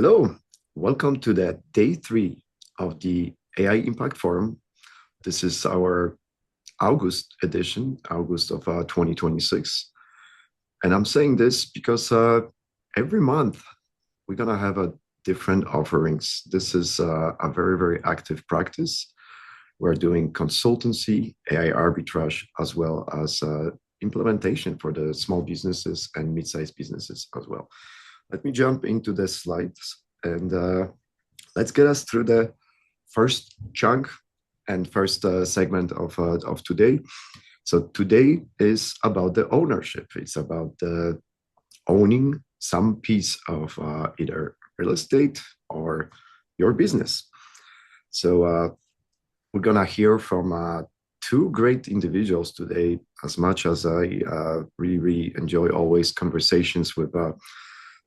Hello, welcome to the day three of the AI Impact Forum. This is our August edition, August of 2026. And I'm saying this because every month we're going to have a different offerings. This is a very, very active practice. We're doing consultancy, AI arbitrage, as well as implementation for the small businesses and mid-sized businesses as well. Let me jump into the slides and let's get us through the first chunk and first segment of today. So today is about the ownership. It's about owning some piece of either real estate or your business. So we're gonna hear from two great individuals today. As much as I really enjoy always conversations with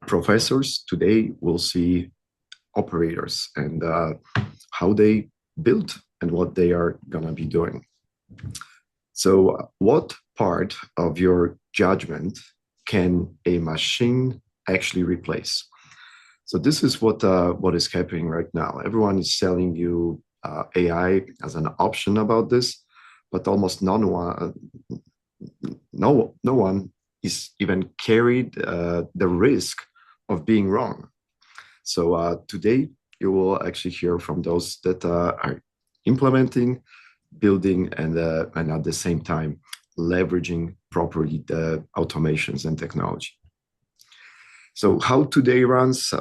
professors, today we'll see operators and how they build and what they are going to be doing. So what part of your judgment can a machine actually replace? So this is what is happening right now. Everyone is selling you AI as an option about this, but almost no one is even carried the risk of being wrong. So today you will actually hear from those that are implementing, building, and at the same time leveraging properly the automations and technology. So how today runs,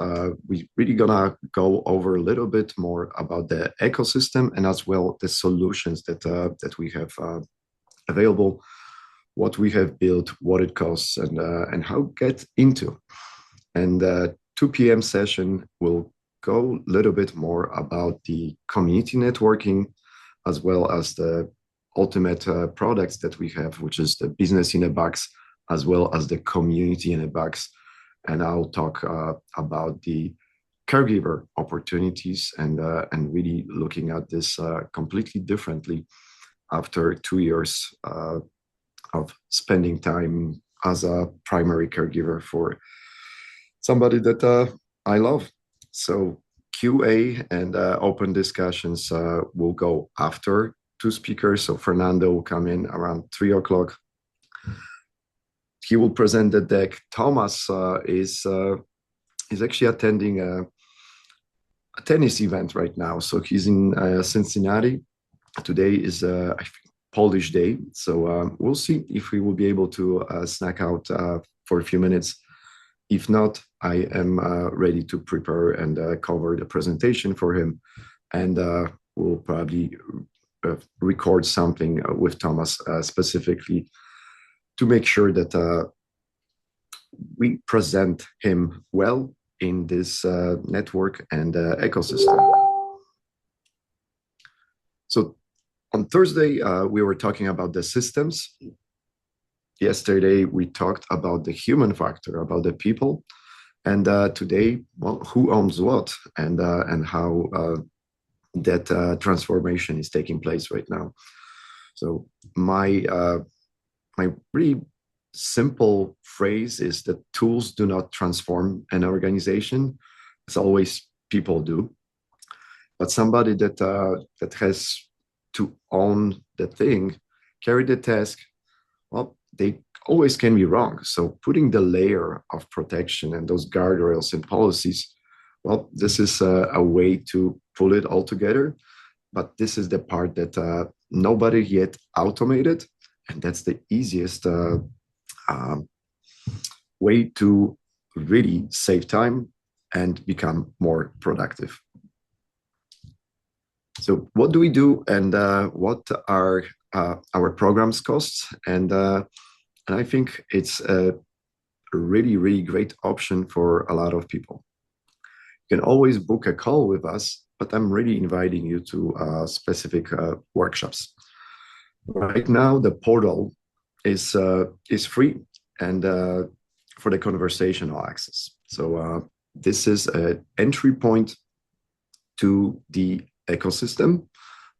we really gonna go over a little bit more about the ecosystem and as well the solutions that we have available, what we have built, what it costs, and how to get into. And 2 p.m. session will go a little bit more about the community networking, as well as the ultimate products that we have, which is the business in a box, as well as the community in a box. And I'll talk about the caregiver opportunities and really looking at this completely differently after 2 years of spending time as a primary caregiver for somebody that I love. So QA and open discussions will go after two speakers. So Fernando will come in around 3 o'clock. He will present the deck. Thomas is actually attending a tennis event right now. So he's in Cincinnati. Today is I think Polish day. So we'll see if we will be able to snack out for a few minutes. If not, I am ready to prepare and cover the presentation for him. And we'll probably record something with Thomas specifically to make sure that we present him well in this network and ecosystem. So on Thursday, we were talking about the systems. Yesterday, we talked about the human factor, about the people. And today, well, who owns what and how that transformation is taking place right now. So my really simple phrase is that tools do not transform an organization. It's always people do. But somebody that has to own the thing, carry the task, well, they always can be wrong. So putting the layer of protection and those guardrails and policies, well, this is a way to pull it all together. But this is the part that nobody yet automated. And that's the easiest way to really save time and become more productive. So what do we do and what are our programs costs? And I think it's a really, really great option for a lot of people. You can always book a call with us, but I'm really inviting you to specific workshops. Right now, the portal is free and for the conversational access. So this is an entry point to the ecosystem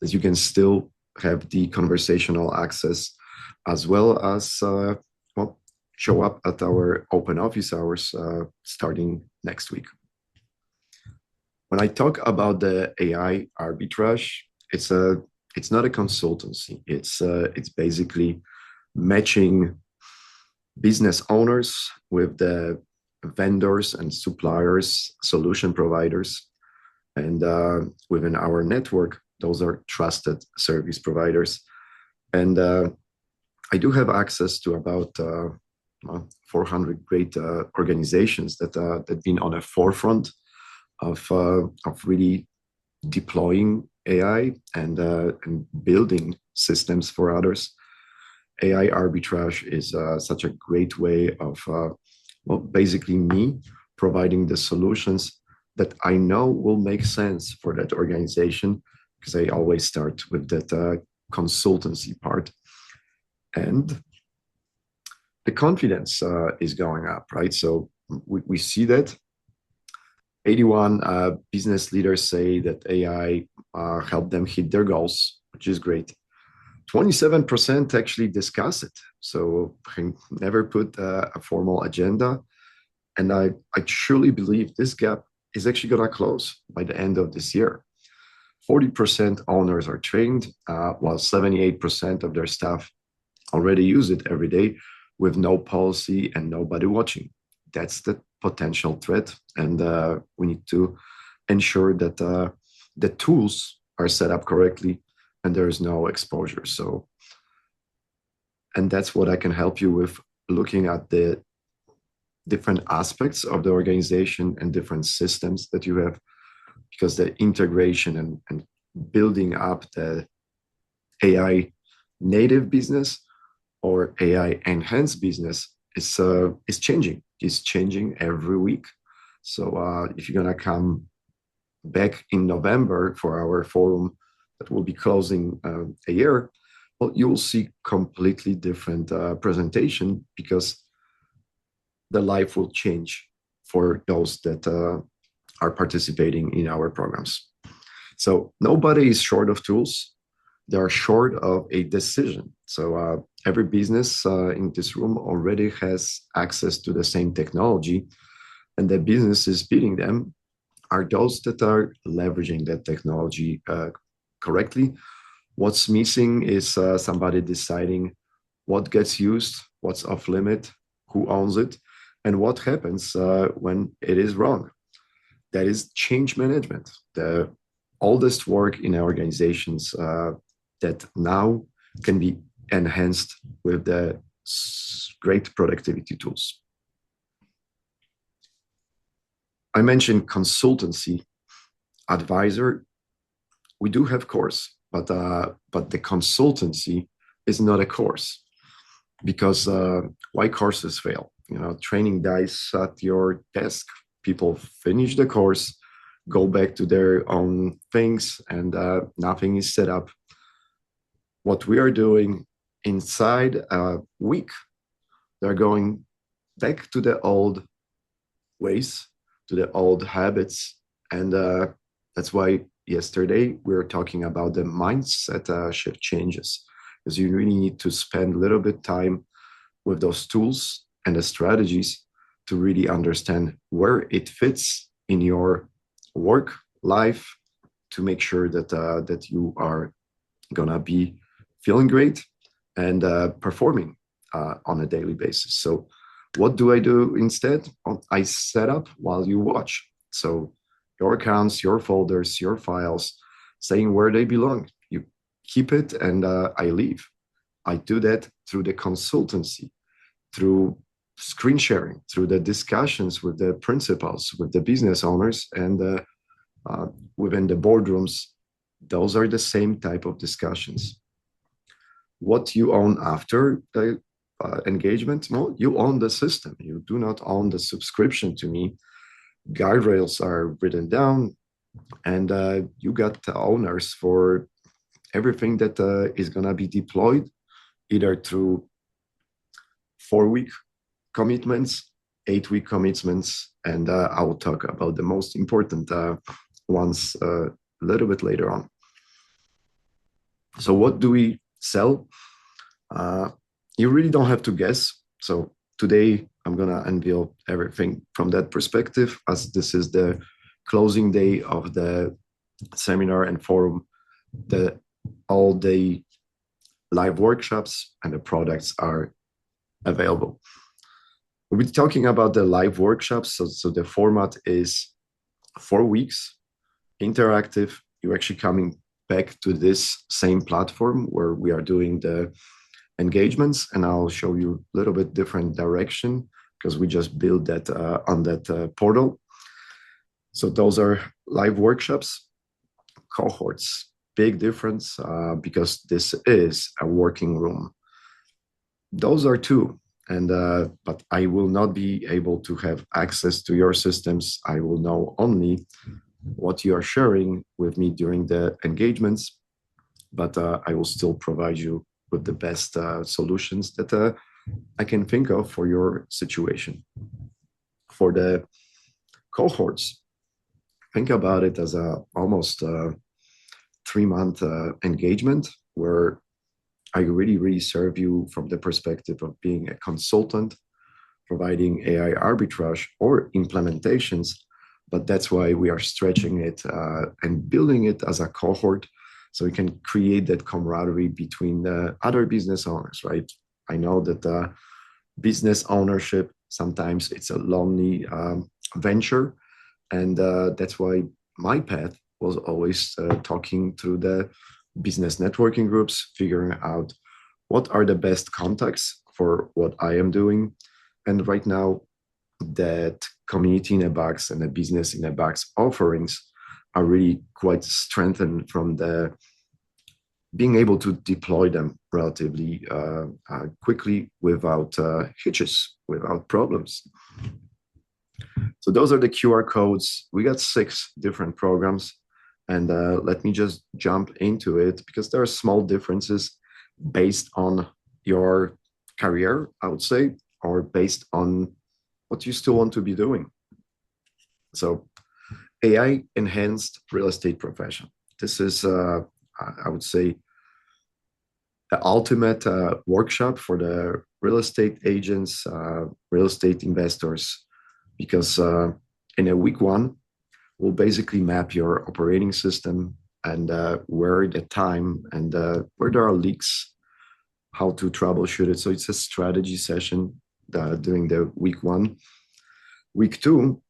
that you can still have the conversational access, as well as show up at our open office hours starting next week. When I talk about the AI arbitrage, it's a it's not a consultancy. It's basically matching business owners with the vendors and suppliers, solution providers, and within our network, those are trusted service providers. And I do have access to about 400 great organizations that been on the forefront of really deploying AI and building systems for others. AI arbitrage is such a great way of, well, basically me providing the solutions that I know will make sense for that organization, because I always start with that consultancy part. And the confidence is going up, right? So we see that 81 business leaders say that AI helped them hit their goals, which is great. 27% actually discuss it. So I never put a formal agenda. And I truly believe this gap is actually going to close by the end of this year. 40% owners are trained, while 78% of their staff already use it every day with no policy and nobody watching. That's the potential threat. And we need to ensure that the tools are set up correctly and there is no exposure. So, and that's what I can help you with, looking at the different aspects of the organization and different systems that you have, because the integration and building up the AI native business or AI enhanced business is changing. It's changing every week. So if you're gonna come back in November for our forum that will be closing a year, well, you will see completely different presentation, because the life will change for those that are participating in our programs. So nobody is short of tools. They are short of a decision. So every business in this room already has access to the same technology, and the businesses beating them are those that are leveraging that technology correctly. What's missing is somebody deciding what gets used, what's off limit, who owns it, and what happens when it is wrong. That is change management, the oldest work in organizations that now can be enhanced with the great productivity tools. I mentioned consultancy, advisor. We do have course, but the consultancy is not a course, because why courses fail? You know, training dies at your desk. People finish the course, go back to their own things, and nothing is set up. What we are doing inside a week, they're going back to the old ways, to the old habits. And that's why yesterday we were talking about the mindset shift changes, because you really need to spend a little bit time with those tools and the strategies to really understand where it fits in your work life, to make sure that that you are gonna be feeling great and performing on a daily basis. So what do I do instead? I set up while you watch. So your accounts, your folders, your files, saying where they belong. You keep it, and I leave. I do that through the consultancy, through screen sharing, through the discussions with the principals, with the business owners, and within the boardrooms. Those are the same type of discussions. What you own after the engagement? Well, you own the system. You do not own the subscription to me. Guardrails are written down, and you got the owners for everything that is going to be deployed, either through 4-week commitments, 8-week commitments, and I will talk about the most important ones a little bit later on. So what do we sell? You really don't have to guess. So today I'm gonna unveil everything from that perspective, as this is the closing day of the seminar and forum, the all day live workshops and the products are available. We'll be talking about the live workshops. So the format is 4 weeks, interactive. You're actually coming back to this same platform where we are doing the engagements, and I'll show you a little bit different direction because we just built that on that portal. So those are live workshops, cohorts, big difference because this is a working room. Those are two, and but I will not be able to have access to your systems. I will know only what you are sharing with me during the engagements, but I will still provide you with the best solutions that I can think of for your situation. For the cohorts, think about it as a almost 3-month engagement where I really serve you from the perspective of being a consultant, providing AI arbitrage or implementations. But that's why we are stretching it and building it as a cohort so we can create that camaraderie between the other business owners, right? I know that business ownership, sometimes it's a lonely venture. And that's why my path was always talking through the business networking groups, figuring out what are the best contacts for what I am doing. And right now, that community in a box and the business in a box offerings are really quite strengthened from the being able to deploy them relatively quickly without hitches, without problems. So those are the QR codes. We got 6 different programs, and let me just jump into it because there are small differences based on your career, I would say, or based on what you still want to be doing. So AI enhanced real estate profession. This is, I would say, the ultimate workshop for the real estate agents, real estate investors, because in a week 1, we'll basically map your operating system and where the time and where there are leaks, how to troubleshoot it. So it's a strategy session during the week 1. Week 2,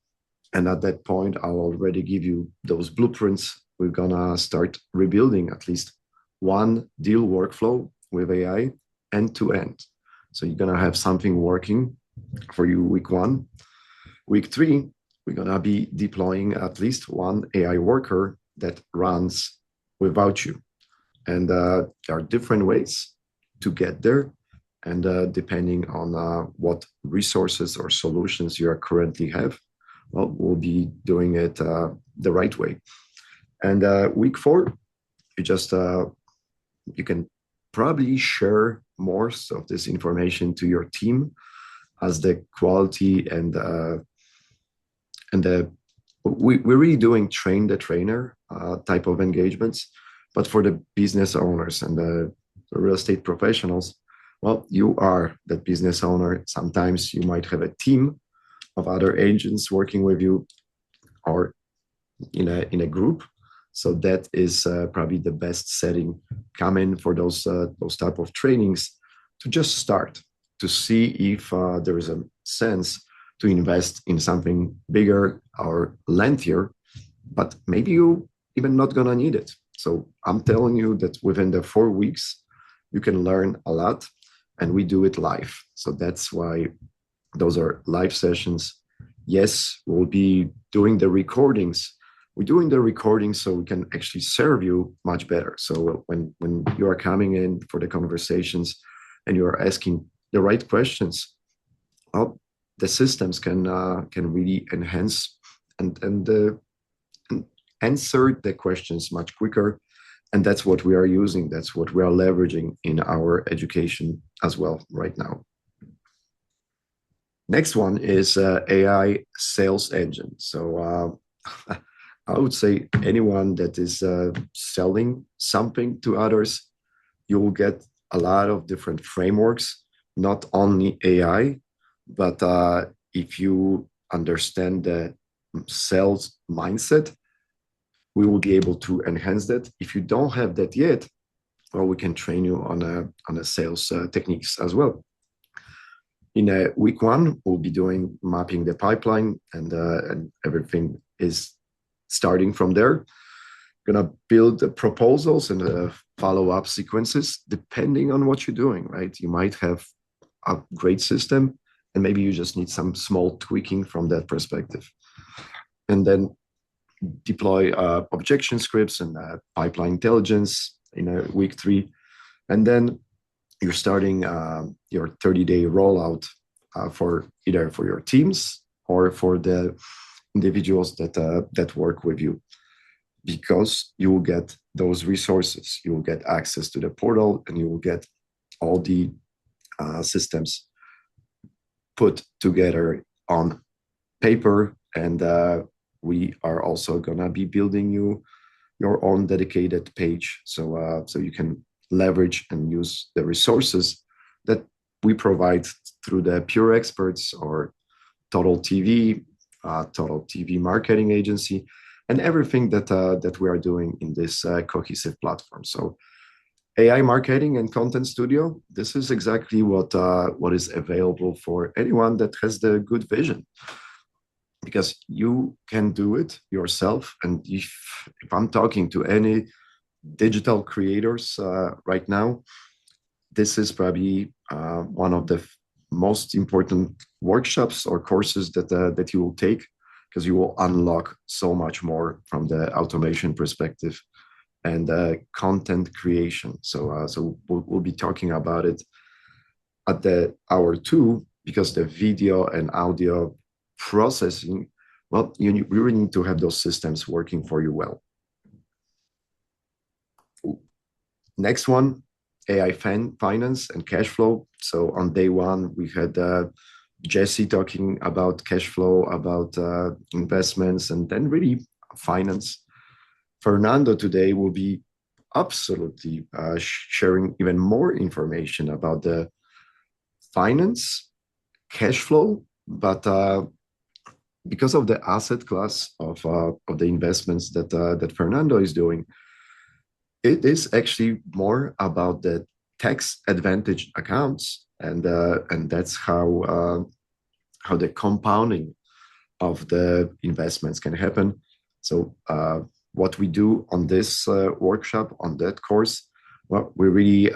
and at that point, I'll already give you those blueprints. We're gonna start rebuilding at least one deal workflow with AI end to end. So you're gonna have something working for you week 1. Week 3, we're gonna be deploying at least one AI worker that runs without you. And there are different ways to get there. And depending on what resources or solutions you currently have, well, we'll be doing it the right way. And week 4, you can probably share most of this information to your team as the quality and we're really doing train the trainer type of engagements. But for the business owners and the real estate professionals, well, you are the business owner. Sometimes you might have a team of other agents working with you or in a group. So that is probably the best setting. Come in for those type of trainings to just start to see if there is a sense to invest in something bigger or lengthier, but maybe you even not gonna need it. So I'm telling you that within the 4 weeks, you can learn a lot, and we do it live. So that's why those are live sessions. Yes, we'll be doing the recordings. We're doing the recordings so we can actually serve you much better. So when you are coming in for the conversations and you are asking the right questions, well, the systems can really enhance and answer the questions much quicker. And that's what we are using. That's what we are leveraging in our education as well right now. Next one is AI sales engine. So I would say anyone that is selling something to others, you will get a lot of different frameworks, not only AI, but if you understand the sales mindset, we will be able to enhance that. If you don't have that yet, well, we can train you on a sales techniques as well. In a week one, we'll be doing mapping the pipeline, and everything is starting from there. Gonna build the proposals and follow-up sequences depending on what you're doing, right? You might have a great system, and maybe you just need some small tweaking from that perspective. And then deploy objection scripts and pipeline intelligence in week 3. And then you're starting your 30-day rollout for either for your teams or for the individuals that work with you, because you will get those resources. You will get access to the portal, and you will get all the systems put together on paper. And we are also gonna be building you your own dedicated page, so you can leverage and use the resources that we provide through the Pure Expertz or Total TV marketing agency, and everything that we are doing in this cohesive platform. So AI marketing and content studio, this is exactly what is available for anyone that has the good vision, because you can do it yourself. And if I'm talking to any digital creators right now, this is probably one of the most important workshops or courses that you will take, because you will unlock so much more from the automation perspective and content creation. So we'll be talking about it at the hour 2, because the video and audio processing, well, you really need to have those systems working for you well. Next one, AI finance and cash flow. So on day 1, we had Jesse talking about cash flow, about investments, and then really finance. Fernando today will be absolutely sharing even more information about the finance, cash flow, but because of the asset class of the investments that Fernando is doing, it is actually more about the tax advantage accounts, and that's how the compounding of the investments can happen. So what we do on this workshop, on that course, well, we're really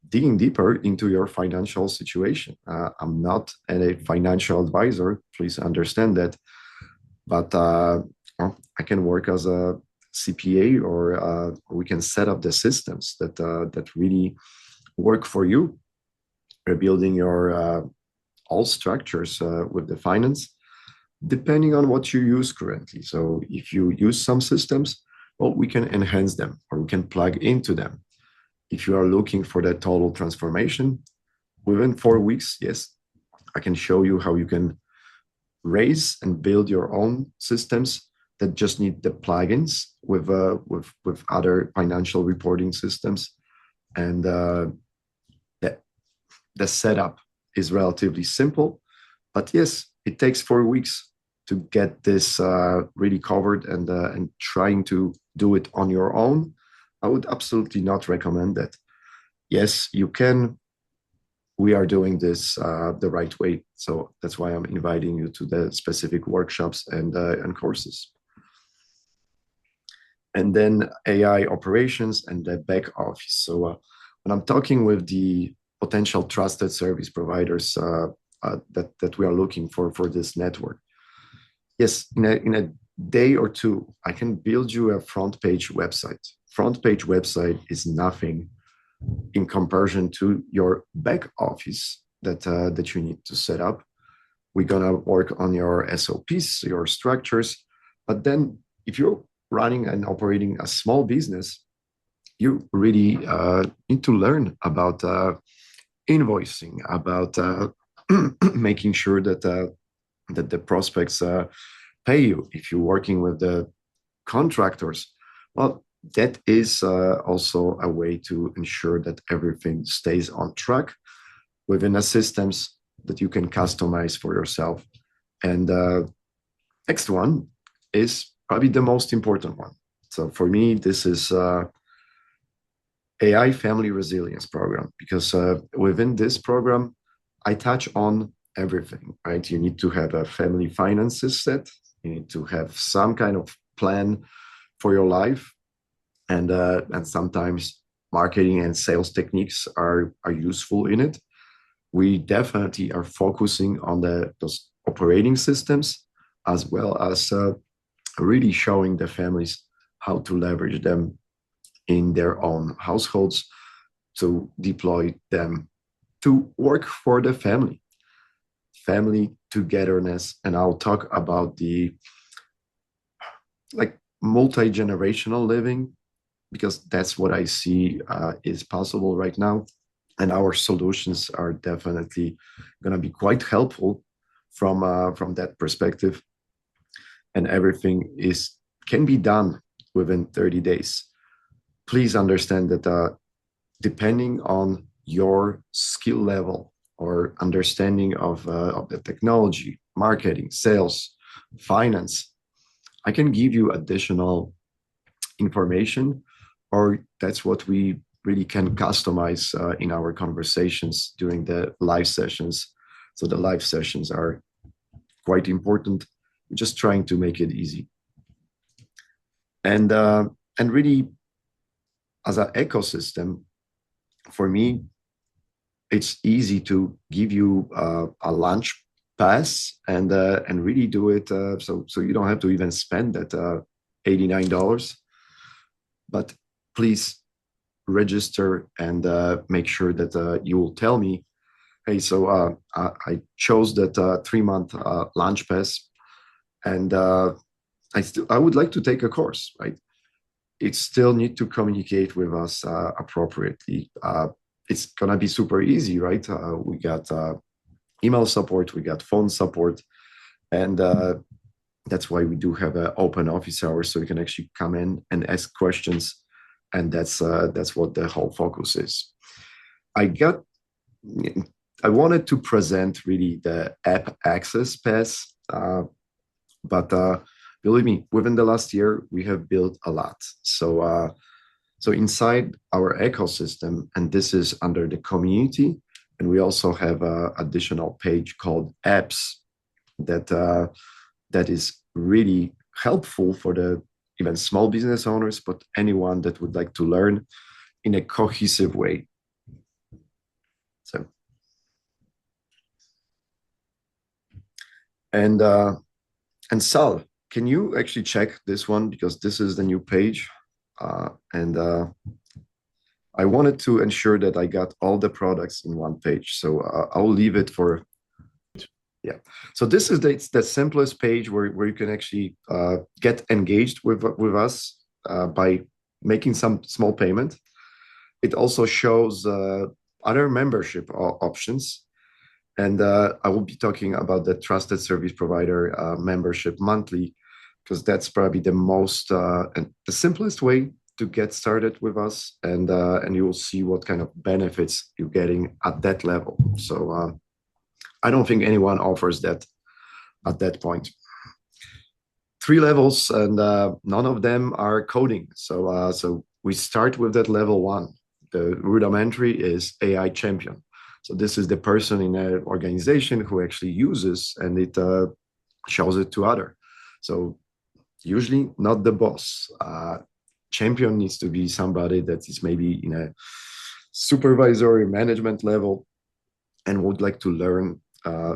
digging deeper into your financial situation. I'm not a financial advisor, please understand that, but I can work as a CPA, or we can set up the systems that really work for you. We're building your all structures with the finance, depending on what you use currently. So if you use some systems, well, we can enhance them, or we can plug into them. If you are looking for that total transformation within 4 weeks, yes, I can show you how you can raise and build your own systems that just need the plugins with other financial reporting systems. And the setup is relatively simple, but yes, it takes 4 weeks to get this really covered, and trying to do it on your own, I would absolutely not recommend that. Yes, you can. We are doing this the right way. So that's why I'm inviting you to the specific workshops and courses. And then AI operations and the back office. So when I'm talking with the potential trusted service providers that we are looking for this network, yes, in a day or 2, I can build you a front page website. Front page website is nothing in comparison to your back office that you need to set up. We're gonna work on your SOPs, your structures, but then if you're running and operating a small business, you really need to learn about invoicing, about making sure that the prospects pay you. If you're working with the contractors, well, that is also a way to ensure that everything stays on track within the systems that you can customize for yourself. And Next one is probably the most important one. So for me, this is AI Family Resilience Program, because within this program, I touch on everything, right? You need to have a family finances set. You need to have some kind of plan for your life, and sometimes marketing and sales techniques are useful in it. We definitely are focusing on those operating systems, as well as really showing the families how to leverage them in their own households, to deploy them to work for the family togetherness. And I'll talk about the like multi-generational living, because that's what I see is possible right now. And our solutions are definitely going to be quite helpful from that perspective. And everything is can be done within 30 days. Please understand that depending on your skill level or understanding of the technology, marketing, sales, finance, I can give you additional information, or that's what we really can customize in our conversations during the live sessions. So the live sessions are quite important. We're just trying to make it easy. And really, as an ecosystem, for me, it's easy to give you a lunch pass and really do it so you don't have to even spend that $89. But please register and make sure that you will tell me, hey, so I chose that 3 month lunch pass, and I would like to take a course, right? It still need to communicate with us appropriately. It's gonna be super easy, right? We got email support, we got phone support, and that's why we do have an open office hours, so you can actually come in and ask questions, and that's what the whole focus is. I got, I wanted to present really the app access pass, but believe me, within the last year we have built a lot. So inside our ecosystem, and this is under the community, and we also have an additional page called apps that is really helpful for the even small business owners, but anyone that would like to learn in a cohesive way. So, and Sal, can you actually check this one, because this is the new page, and I wanted to ensure that I got all the products in one page. So I'll leave it for, yeah. So this is the simplest page where you can actually get engaged with us by making some small payment. It also shows other membership options. And I will be talking about the trusted service provider membership monthly, because that's probably the most and the simplest way to get started with us, and you will see what kind of benefits you're getting at that level. So I don't think anyone offers that at that point. 3 levels, and none of them are coding. So we start with that level 1. The rudimentary is AI champion. So this is the person in an organization who actually uses, and it shows it to other. So usually not the boss. Champion needs to be somebody that is maybe in a supervisory management level and would like to learn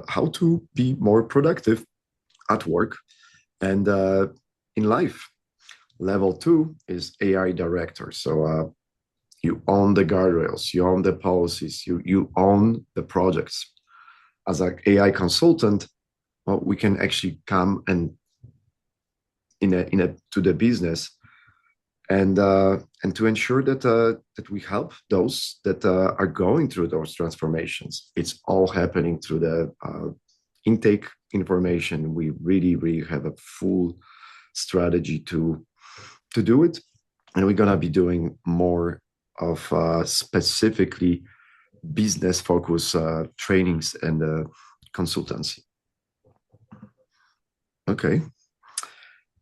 how to be more productive at work and in life. Level 2 is AI director. So you own the guardrails, you own the policies, you own the projects. As an AI consultant, well, we can actually come and to the business and to ensure that we help those that are going through those transformations. It's all happening through the intake information. We really have a full strategy to do it, and we're gonna be doing more of specifically business focus trainings and consultancy. Okay.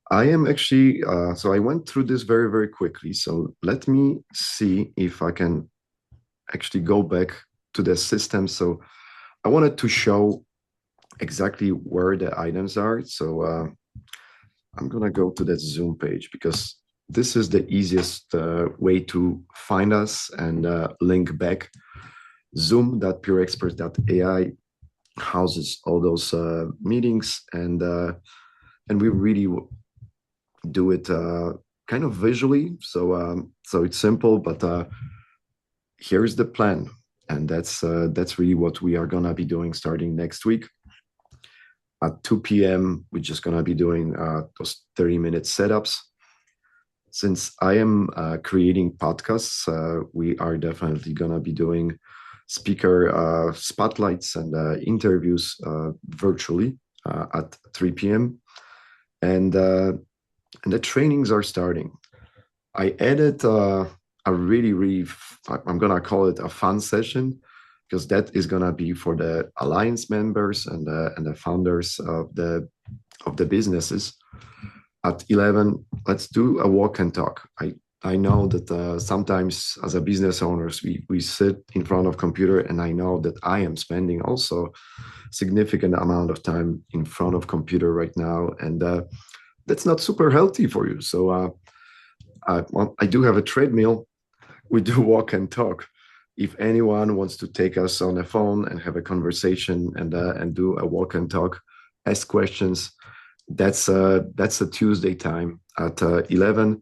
I am actually, so I went through this very, very quickly. So let me see if I can actually go back to the system. So I wanted to show exactly where the items are. So I'm going to go to that Zoom page because this is the easiest way to find us and link back. Zoom.pureexperts.ai houses all those meetings, and we really do it kind of visually. So it's simple, but here's the plan, and that's really what we are gonna be doing starting next week at 2 p.m. We're just gonna be doing those 30-minute setups. Since I am creating podcasts, we are definitely gonna be doing speaker spotlights and interviews virtually at 3 p.m. and and the trainings are starting. I added a really, I'm gonna call it a fun session because that is gonna be for the alliance members and the founders of the businesses. At 11, let's do a walk and talk. I know that sometimes as a business owners we sit in front of computer, and I know that I am spending also significant amount of time in front of computer right now, and that's not super healthy for you. So I do have a treadmill. We do walk and talk. If anyone wants to take us on a phone and have a conversation and do a walk and talk, ask questions, that's a Tuesday time at 11.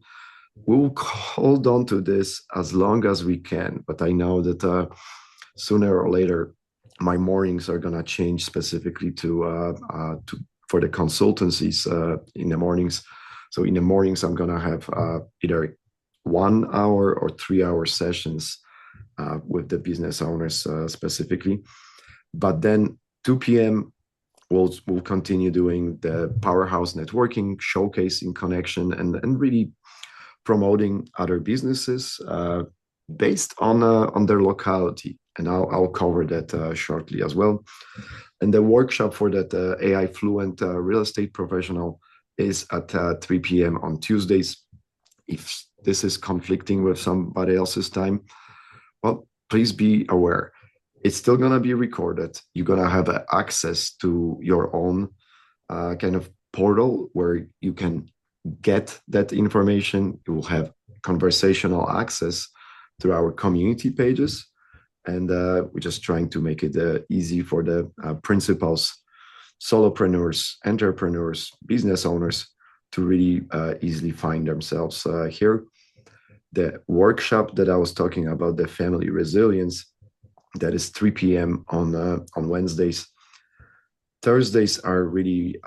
We'll hold on to this as long as we can, but I know that sooner or later my mornings are gonna change specifically to for the consultancies in the mornings. So in the mornings, I'm gonna have either 1 hour or 3 hour sessions with the business owners specifically. But then 2 p.m. We'll continue doing the powerhouse networking, showcasing connection, and really promoting other businesses based on their locality. And I'll cover that shortly as well. And the workshop for that AI fluent real estate professional is at 3 p.m. on Tuesdays. If this is conflicting with somebody else's time, well, please be aware. It's still going to be recorded. You're going to have access to your own kind of portal where you can get that information. You will have conversational access through our community pages. And we're just trying to make it easy for the principals, solopreneurs, entrepreneurs, business owners to really easily find themselves here. The workshop that I was talking about, the family resilience, that is 3 p.m. on Wednesdays. Thursdays are really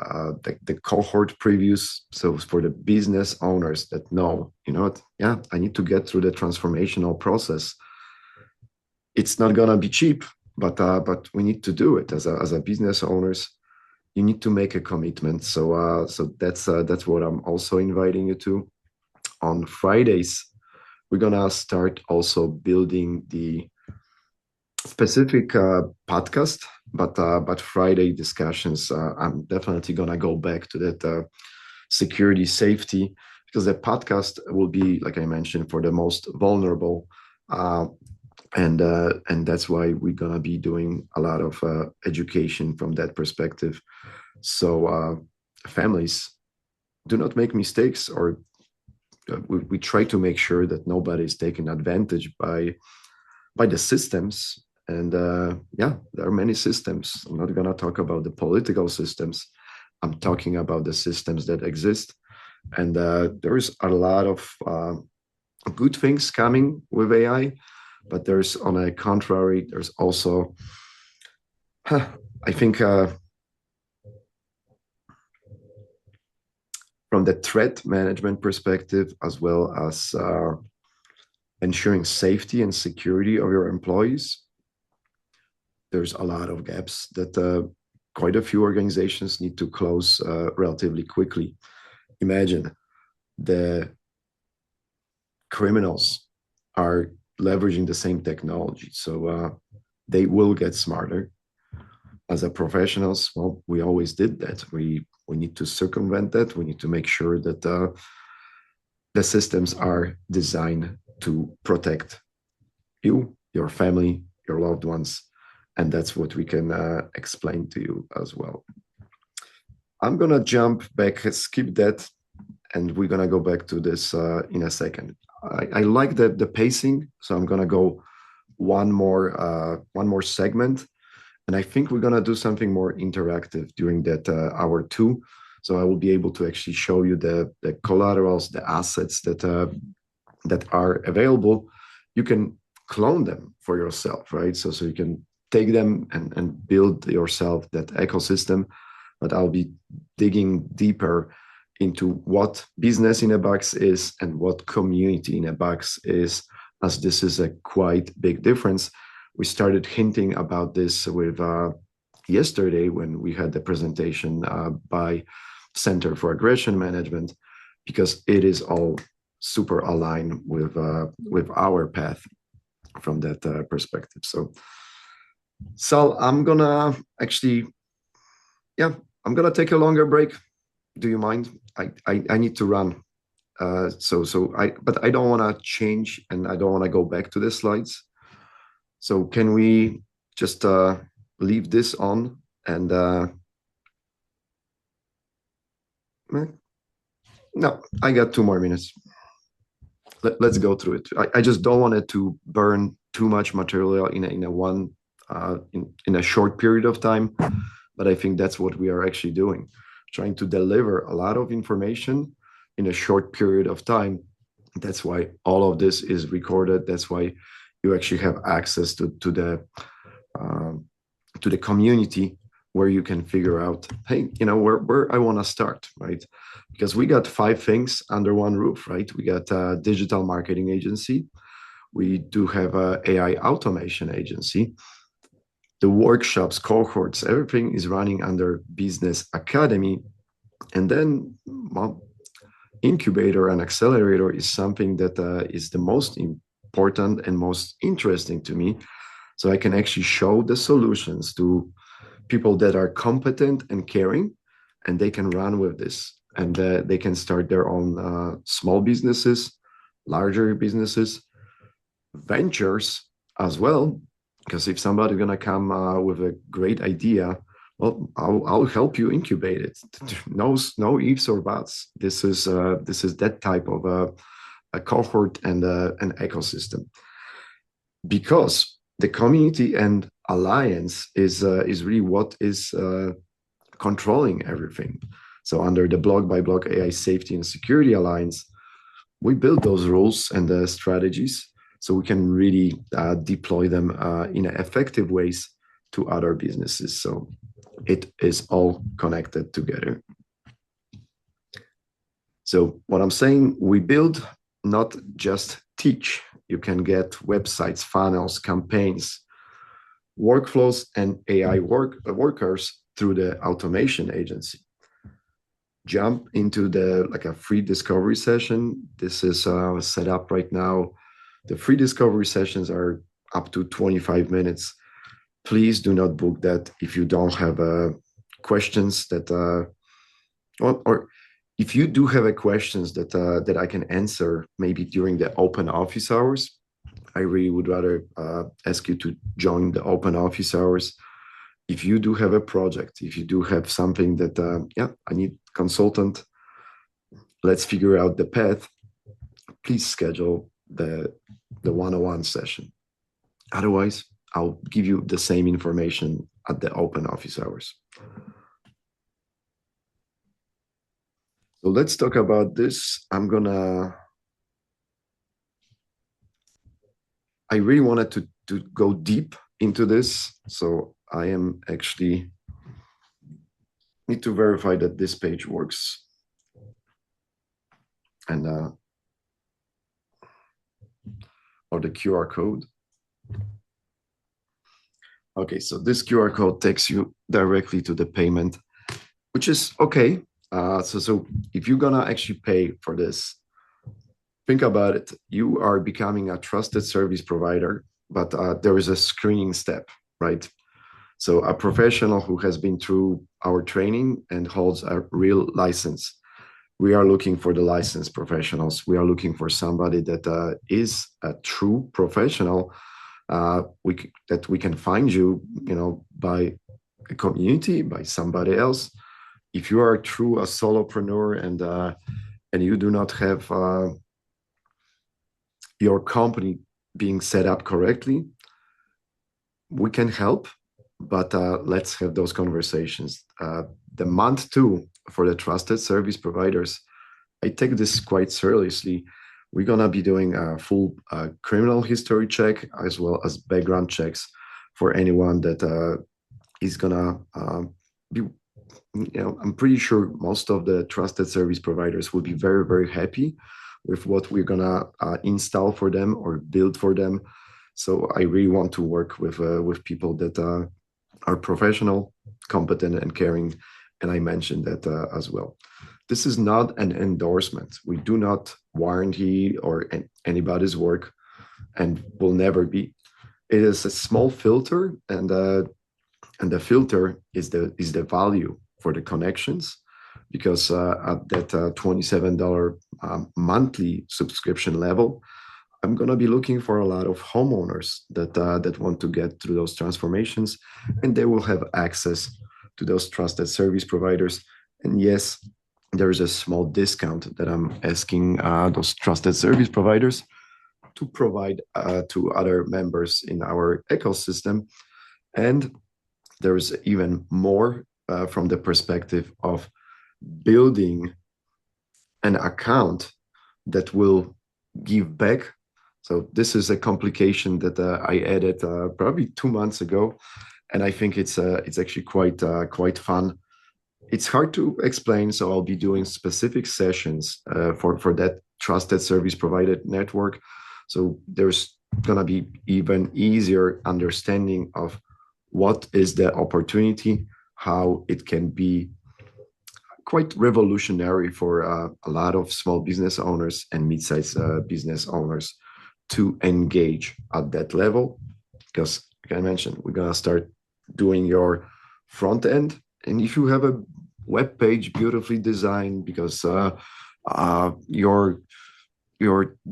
the cohort previews. So for the business owners that know, you know what, yeah, I need to get through the transformational process. It's not gonna be cheap, but we need to do it as a business owners. You need to make a commitment. So that's what I'm also inviting you to. On Fridays, we're gonna start also building the specific podcast, but Friday discussions. I'm definitely gonna go back to that security, safety, because the podcast will be, like I mentioned, for the most vulnerable, and that's why we're gonna be doing a lot of education from that perspective. So families, do not make mistakes, or we try to make sure that nobody is taken advantage by the systems. And yeah, there are many systems. I'm not going to talk about the political systems. I'm talking about the systems that exist. And there is a lot of good things coming with AI, but there's, on a contrary, there's also, I think, from the threat management perspective, as well as ensuring safety and security of your employees, there's a lot of gaps that quite a few organizations need to close relatively quickly. Imagine the criminals are leveraging the same technology, so they will get smarter. As a professionals, well, we always did that. We We need to circumvent that. We need to make sure that the systems are designed to protect you, your family, your loved ones. And that's what we can explain to you as well. I'm going to jump back, skip that, and we're going to go back to this in a second. I like the pacing, so I'm going to go one more segment, and I think we're going to do something more interactive during that hour two. So I will be able to actually show you the collaterals, the assets that are available. You can clone them for yourself, right? So you can take them and build yourself that ecosystem. But I'll be digging deeper into what business in a box is and what community in a box is, as this is a quite big difference. We started hinting about this with yesterday when we had the presentation by Center for Aggression Management, because it is all super aligned with our path from that perspective. So Sal, I'm gonna actually, yeah, I'm gonna take a longer break. Do you mind? I need to run. But I don't want to change, and I don't want to go back to the slides. So can we just leave this on and no, I got 2 more minutes. Let's go through it. I just don't want it to burn too much material in a short period of time, but I think that's what we are actually doing, trying to deliver a lot of information in a short period of time. That's why all of this is recorded. That's why you actually have access to the community, where you can figure out, hey, where I want to start, right? Because we got 5 things under one roof, right? We got a digital marketing agency. We do have a AI automation agency. The workshops, cohorts, everything is running under Business Academy. And then, well, incubator and accelerator is something that is the most important and most interesting to me. So I can actually show the solutions to people that are competent and caring, and they can run with this, and they can start their own small businesses, larger businesses, ventures as well. Because if somebody's gonna come with a great idea, well, I'll help you incubate it. No ifs or buts. This is that type of a cohort and an ecosystem, because the community and alliance is really what is controlling everything. So under the Block by Block AI Safety and Security Alliance, we build those rules and the strategies so we can really deploy them in effective ways to other businesses. So it is all connected together. So what I'm saying, we build, not just teach. You can get websites, funnels, campaigns, workflows, and AI workers through the automation agency. Jump into a free discovery session. This is set up right now. The free discovery sessions are up to 25 minutes. Please do not book that if you don't have questions that, or if you do have questions that I can answer maybe during the open office hours. I really would rather ask you to join the open office hours. If you do have a project, if you do have something that, I need consultant, let's figure out the path, please schedule the one-on-one session. Otherwise, I'll give you the same information at the open office hours. So let's talk about this. I really wanted to go deep into this. So I am actually need to verify that this page works. And or the QR code. Okay, so this QR code takes you directly to the payment, which is okay. So if you're gonna actually pay for this, think about it. You are becoming a trusted service provider, but there is a screening step, right? So a professional who has been through our training and holds a real license. We are looking for the licensed professionals. We are looking for somebody that is a true professional. That we can find you, by a community, by somebody else. If you are true a solopreneur and you do not have your company being set up correctly, we can help, but let's have those conversations. The month two for the trusted service providers, I take this quite seriously. We're gonna be doing a full criminal history check as well as background checks for anyone that is gonna be. I'm pretty sure most of the trusted service providers will be very, very happy with what we're gonna install for them or build for them. So I really want to work with people that are professional, competent, and caring. And I mentioned that as well. This is not an endorsement. We do not warranty or anybody's work, and will never be. It is a small filter, and the filter is the value for the connections, because at that $27 monthly subscription level, I'm going to be looking for a lot of homeowners that want to get through those transformations, and they will have access to those trusted service providers. And yes, there is a small discount that I'm asking those trusted service providers to provide to other members in our ecosystem. And there's even more from the perspective of building an account that will give back. So this is a complication that I added probably 2 months ago, and I think it's actually quite fun. It's hard to explain, so I'll be doing specific sessions for that trusted service provider network. So there's gonna be even easier understanding of what is the opportunity, how it can be quite revolutionary for a lot of small business owners and mid-sized business owners to engage at that level. Because, like I mentioned, we're gonna start doing your front end, and if you have a web page beautifully designed because your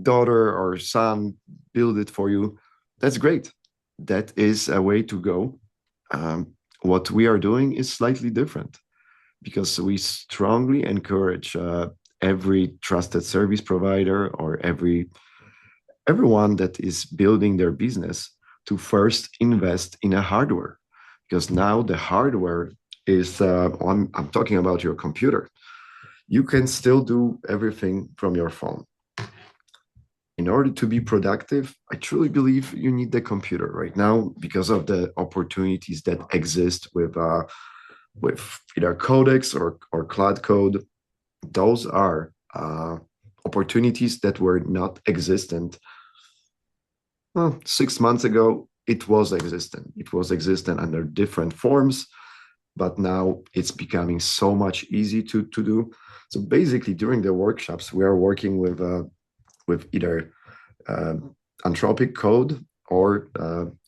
daughter or son build it for you, that's great. That is a way to go. What we are doing is slightly different, because we strongly encourage every trusted service provider or everyone that is building their business to first invest in a hardware, because now the hardware is I'm talking about your computer. You can still do everything from your phone. In order to be productive, I truly believe you need the computer right now because of the opportunities that exist with either Codex or Cloud Code. Those are opportunities that were not existent. Well, 6 months ago, it was existent. It was existent under different forms, but now it's becoming so much easy to do. So basically, during the workshops, we are working with either Anthropic code or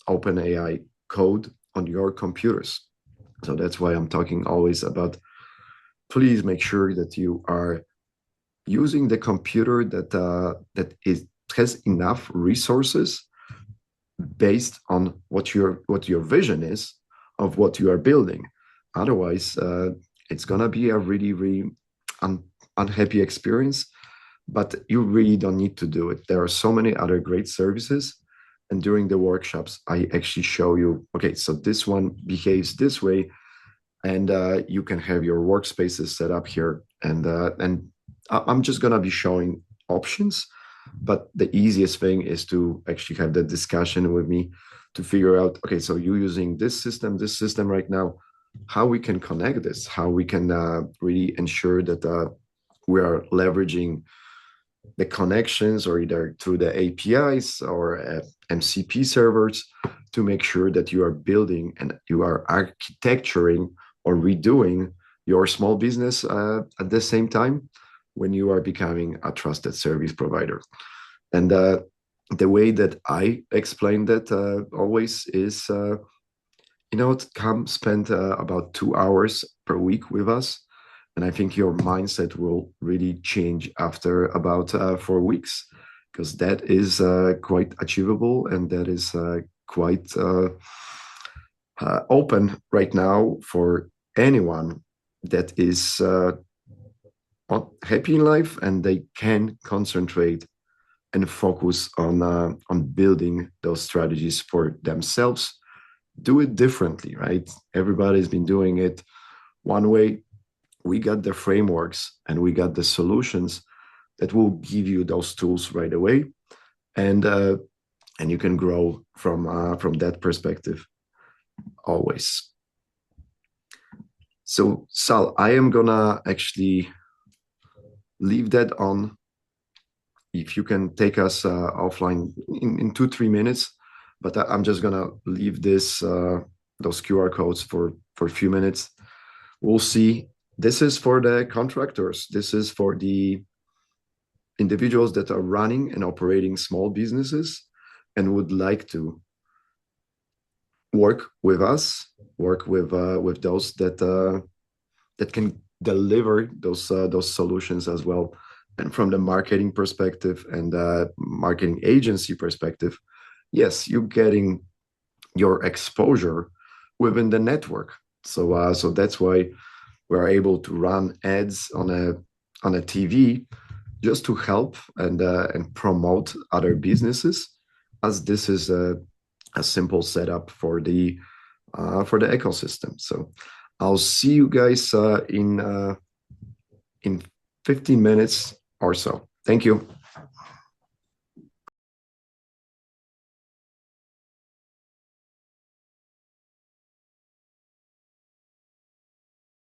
OpenAI code on your computers. So that's why I'm talking always about, please make sure that you are using the computer that has enough resources based on what your vision is of what you are building. Otherwise, it's gonna be a really, really unhappy experience. But you really don't need to do it. There are so many other great services. And during the workshops, I actually show you, okay, so this one behaves this way, and you can have your workspaces set up here. And I'm just gonna be showing options, but the easiest thing is to actually have that discussion with me to figure out, okay, so you're using this system right now, how we can connect this, how we can really ensure that we are leveraging the connections, or either through the APIs or MCP servers, to make sure that you are building and you are architecturing or redoing your small business at the same time when you are becoming a trusted service provider. And the way that I explain that always is Come spend about 2 hours per week with us. And I think your mindset will really change after about 4 weeks, because that is quite achievable and that is quite open right now for anyone that is happy in life and they can concentrate and focus on building those strategies for themselves. Do it differently, right? Everybody's been doing it one way. We got the frameworks and we got the solutions that will give you those tools right away, and and you can grow from that perspective always. So Sal, I am gonna actually leave that on. If you can take us offline in 2 3 minutes, but I'm just gonna leave this those QR codes for a few minutes. We'll see. This is for the contractors. This is for the individuals that are running and operating small businesses and would like to work with us, work with those that can deliver those solutions as well. And from the marketing perspective and marketing agency perspective, yes, you're getting your exposure within the network. So that's why we're able to run ads on a TV just to help and promote other businesses, as this is a simple setup for the ecosystem. So I'll see you guys in 15 minutes or so. Thank you.